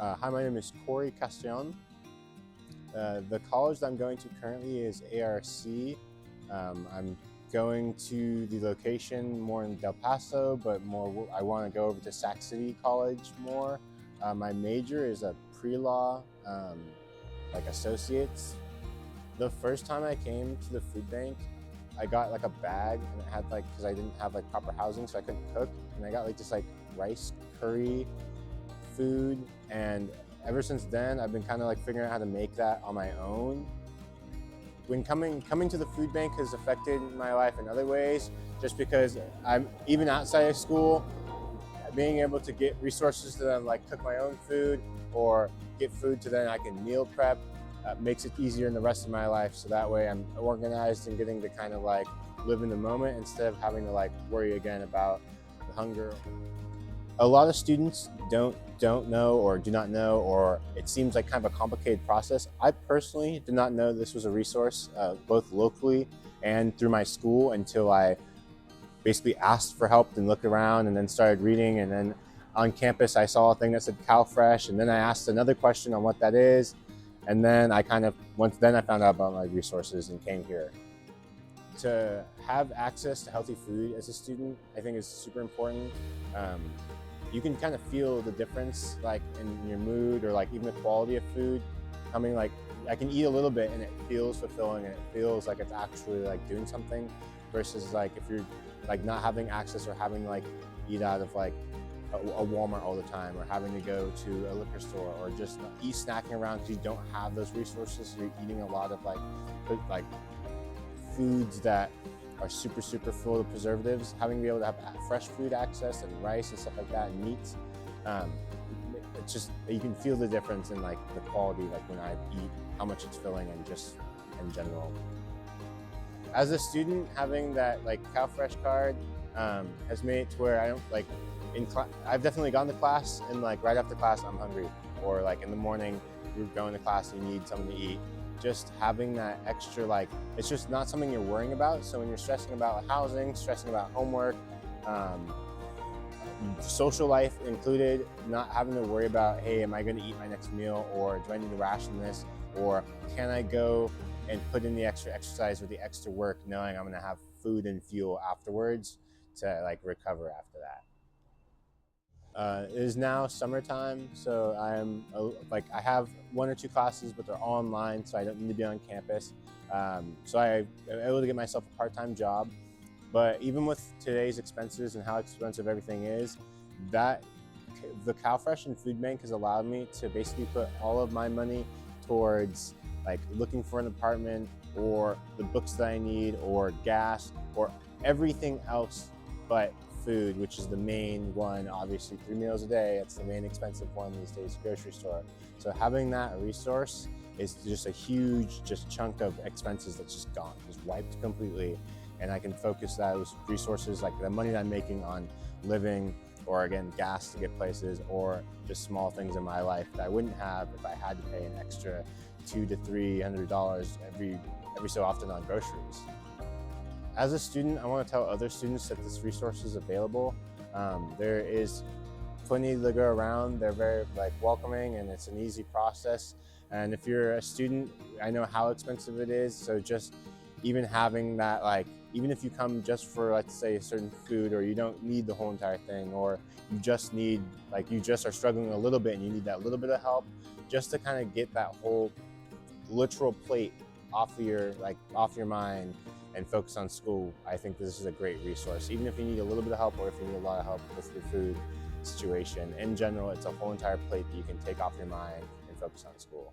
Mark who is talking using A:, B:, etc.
A: Hi, my name is Korey. The college that I'm going to currently is ARC. I'm going to the location more in Del Paso, but more I want to go over to Sac City College more. My major is a pre-law, like associates. The first time I came to the food bank, I got like a bag and it had like, because I didn't have like proper housing, so I couldn't cook, and I got like this like rice curry food, and ever since then I've been kind of like figuring out how to make that on my own. When coming to the food bank has affected my life in other ways, just because I'm even outside of school, being able to get resources to then like cook my own food or get food to then I can meal prep makes it easier in the rest of my life. So that way I'm organized and getting to kind of like live in the moment instead of having to like worry again about the hunger. A lot of students don't know or do not know, or it seems like kind of a complicated process. I personally did not know this was a resource, both locally and through my school, until I basically asked for help and looked around and then started reading. And then on campus, I saw a thing that said CalFresh, and then I asked another question on what that is. And then I found out about my resources and came here. To have access to healthy food as a student, I think is super important. You can kind of feel the difference like in your mood or like even the quality of food coming. Like I can eat a little bit and it feels fulfilling and it feels like it's actually like doing something, versus like if you're like not having access or having like eat out of like a Walmart all the time, or having to go to a liquor store, or just eat snacking around because you don't have those resources. You're eating a lot of like foods that are super full of preservatives. Having to be able to have fresh food access and rice and stuff like that and meats, it's just, you can feel the difference in like the quality, like when I eat, how much it's filling, and just in general. As a student, having that like CalFresh card has made it to where I don't like I've definitely gone to class and like right after class I'm hungry, or like in the morning you're going to class and you need something to eat. Just having that extra, like, it's just not something you're worrying about. So when you're stressing about housing, stressing about homework, social life included, not having to worry about, hey, am I going to eat my next meal, or do I need to ration this, or can I go and put in the extra exercise or the extra work knowing I'm going to have food and fuel afterwards to like recover after that. It is now summertime, so I have one or two classes, but they're all online, so I don't need to be on campus. So I'm able to get myself a part-time job. But even with today's expenses and how expensive everything is, that the CalFresh and Food Bank has allowed me to basically put all of my money towards like looking for an apartment, or the books that I need, or gas, or everything else but food, which is the main one. Obviously 3 meals a day, it's the main expensive one these days, grocery store. So having that resource is just a huge chunk of expenses that's just gone, just wiped completely. And I can focus those resources, like the money that I'm making, on living, or again, gas to get places, or just small things in my life that I wouldn't have if I had to pay an extra $200 to $300 every so often on groceries. As a student, I want to tell other students that this resource is available. There is plenty to go around. They're very like welcoming, and it's an easy process. And if you're a student, I know how expensive it is. So just even having that, like, even if you come just for, let's say, a certain food, or you don't need the whole entire thing, or you just need, like, you just are struggling a little bit and you need that little bit of help, just to kind of get that whole literal plate off your mind and focus on school. I think this is a great resource, even if you need a little bit of help, or if you need a lot of help with your food situation. In general, it's a whole entire plate that you can take off your mind and focus on school.